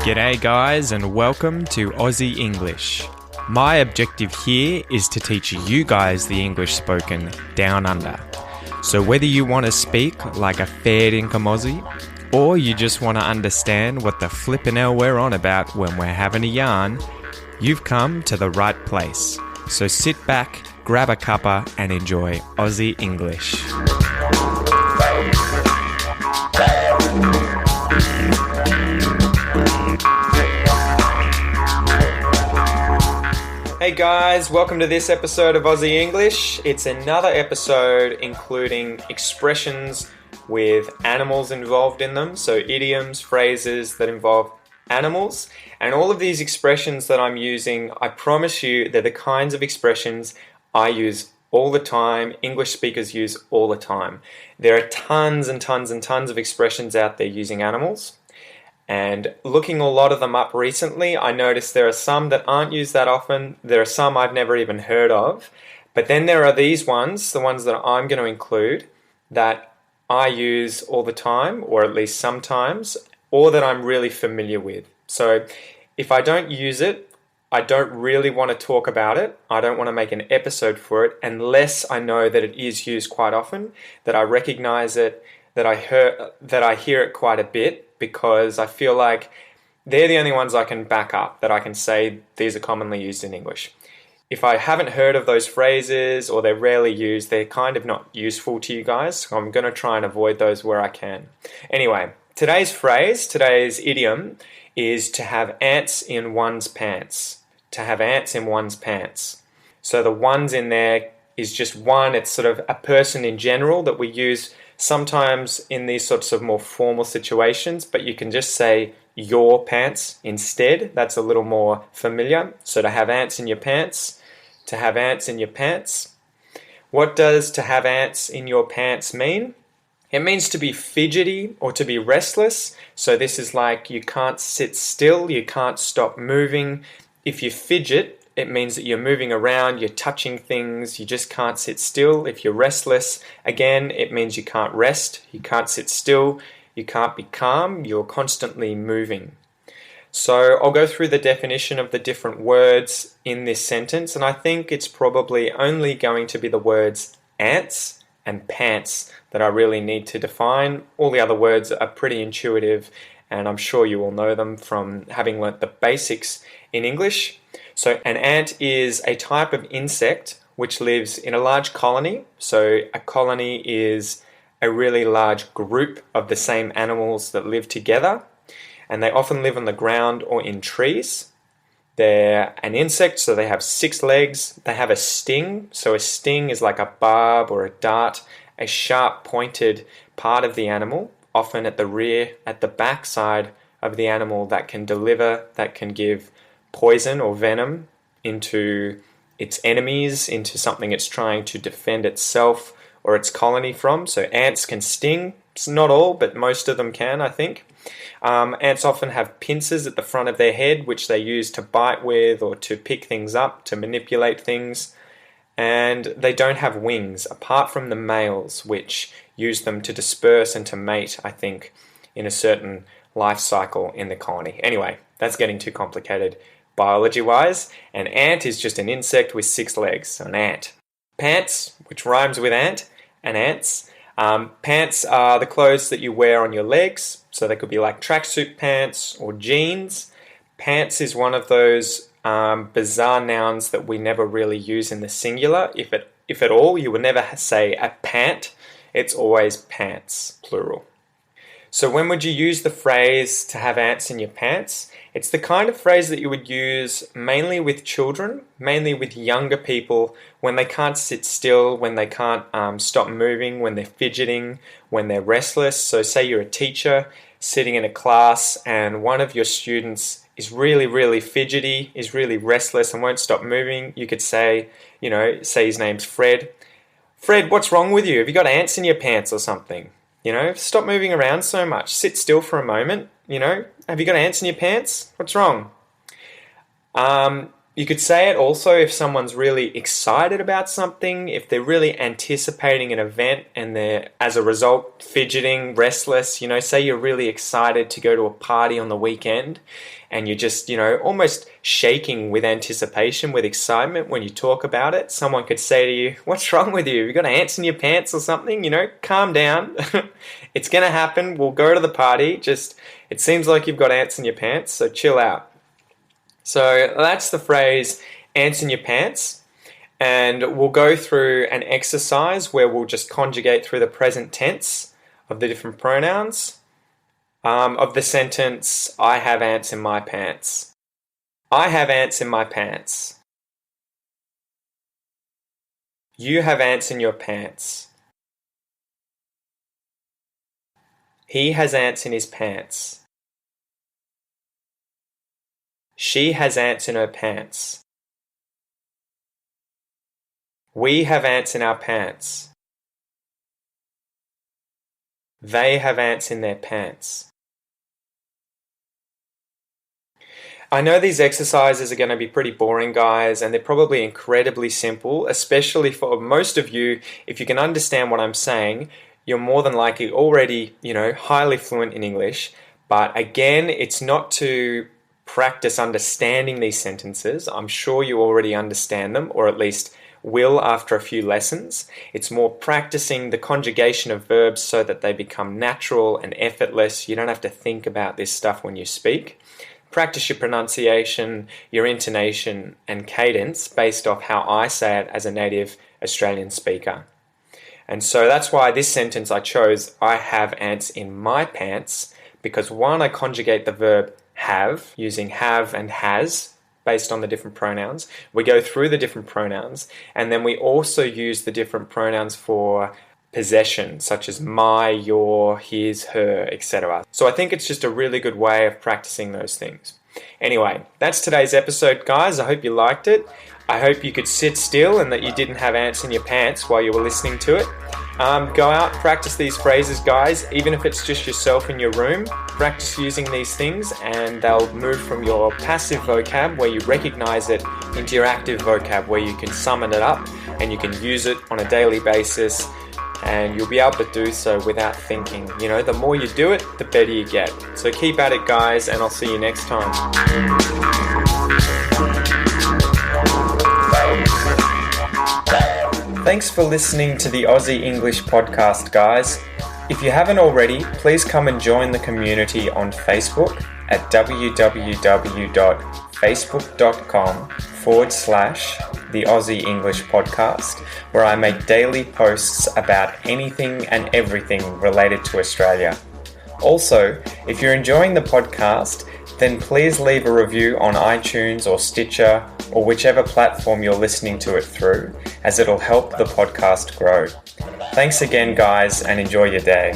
G'day guys and welcome to Aussie English. My objective here is to teach you guys the English spoken down under. So whether you want to speak like a fair dinkum Aussie, or you just want to understand what the flippin' hell we're on about when we're having a yarn, you've come to the right place. So sit back, grab a cuppa and enjoy Aussie English. Hey guys, welcome to this episode of Aussie English. It's another episode including expressions with animals involved in them, so idioms, phrases that involve animals. And all of these expressions that I'm using, I promise you, they're the kinds of expressions I use all the time, English speakers use all the time. There are tons and tons and tons of expressions out there using animals. And looking a lot of them up recently, I noticed there are some that aren't used that often. There are some I've never even heard of. But then there are these ones, the ones that I'm going to include, that I use all the time, or at least sometimes, or that I'm really familiar with. So if I don't use it, I don't really want to talk about it. I don't want to make an episode for it unless I know that it is used quite often, that I recognize it, that I hear it quite a bit, because I feel like they're the only ones I can back up, that I can say these are commonly used in English. If I haven't heard of those phrases or they're rarely used, they're kind of not useful to you guys, so I'm going to try and avoid those where I can. Anyway, today's idiom, is to have ants in one's pants. To have ants in one's pants. So the ones in there is just one, it's sort of a person in general that we use sometimes in these sorts of more formal situations, but you can just say your pants instead. That's a little more familiar. So to have ants in your pants, to have ants in your pants. What does to have ants in your pants mean? It means to be fidgety or to be restless. So this is like you can't sit still, you can't stop moving. If you fidget, it means that you're moving around, you're touching things, you just can't sit still. If you're restless, again, it means you can't rest, you can't sit still, you can't be calm, you're constantly moving. So I'll go through the definition of the different words in this sentence, and I think it's probably only going to be the words ants and pants that I really need to define. All the other words are pretty intuitive, and I'm sure you all know them from having learnt the basics in English. So an ant is a type of insect which lives in a large colony. So a colony is a really large group of the same animals that live together, and they often live on the ground or in trees. They're an insect, so they have 6 legs. They have a sting. So a sting is like a barb or a dart, a sharp pointed part of the animal, often at the rear, at the back side of the animal, that can give poison or venom into its enemies, into something it's trying to defend itself or its colony from. So ants can sting. It's not all, but most of them can, I think. Ants often have pincers at the front of their head, which they use to bite with or to pick things up, to manipulate things. And they don't have wings, apart from the males, which use them to disperse and to mate, I think, in a certain life cycle in the colony. Anyway, that's getting too complicated biology-wise. An ant is just an insect with 6 legs, so an ant. Pants, which rhymes with ant, and ants. Pants are the clothes that you wear on your legs, so they could be like tracksuit pants or jeans. Pants is one of those bizarre nouns that we never really use in the singular. If at all, you would never say a pant. It's always pants, plural. So when would you use the phrase to have ants in your pants? It's the kind of phrase that you would use mainly with children, mainly with younger people, when they can't sit still, when they can't stop moving, when they're fidgeting, when they're restless. So say you're a teacher sitting in a class and one of your students is really, really fidgety, is really restless and won't stop moving. You could say his name's Fred. Fred, what's wrong with you? Have you got ants in your pants or something? Stop moving around so much. Sit still for a moment. Have you got ants in your pants? What's wrong? You could say it also if someone's really excited about something, if they're really anticipating an event and they're, as a result, fidgeting, restless. Say you're really excited to go to a party on the weekend and you're just, almost shaking with anticipation, with excitement when you talk about it. Someone could say to you, "What's wrong with you? You got ants in your pants or something? Calm down. It's going to happen. We'll go to the party. Just, it seems like you've got ants in your pants, so chill out." So that's the phrase, ants in your pants. And we'll go through an exercise where we'll just conjugate through the present tense of the different pronouns of the sentence, "I have ants in my pants." I have ants in my pants. You have ants in your pants. He has ants in his pants. She has ants in her pants. We have ants in our pants. They have ants in their pants. I know these exercises are going to be pretty boring, guys, and they're probably incredibly simple, especially for most of you. If you can understand what I'm saying, you're more than likely already, highly fluent in English. But again, it's not to practice understanding these sentences. I'm sure you already understand them, or at least will after a few lessons. It's more practicing the conjugation of verbs so that they become natural and effortless. You don't have to think about this stuff when you speak. Practice your pronunciation, your intonation, and cadence based off how I say it as a native Australian speaker. And so that's why this sentence I chose, "I have ants in my pants," because one, I conjugate the verb have, using have and has, based on the different pronouns. We go through the different pronouns, and then we also use the different pronouns for possession, such as my, your, his, her, etc. So I think it's just a really good way of practicing those things. Anyway, that's today's episode, guys. I hope you liked it. I hope you could sit still and that you didn't have ants in your pants while you were listening to it. Go out, practice these phrases, guys. Even if it's just yourself in your room, practice using these things and they'll move from your passive vocab where you recognize it into your active vocab where you can summon it up and you can use it on a daily basis, and you'll be able to do so without thinking. The more you do it, the better you get. So keep at it, guys, and I'll see you next time. Thanks for listening to the Aussie English podcast, guys. If you haven't already, please come and join the community on Facebook at www.facebook.com/the Aussie English podcast, where I make daily posts about anything and everything related to Australia. Also, if you're enjoying the podcast, then please leave a review on iTunes or Stitcher or whichever platform you're listening to it through, as it'll help the podcast grow. Thanks again, guys, and enjoy your day.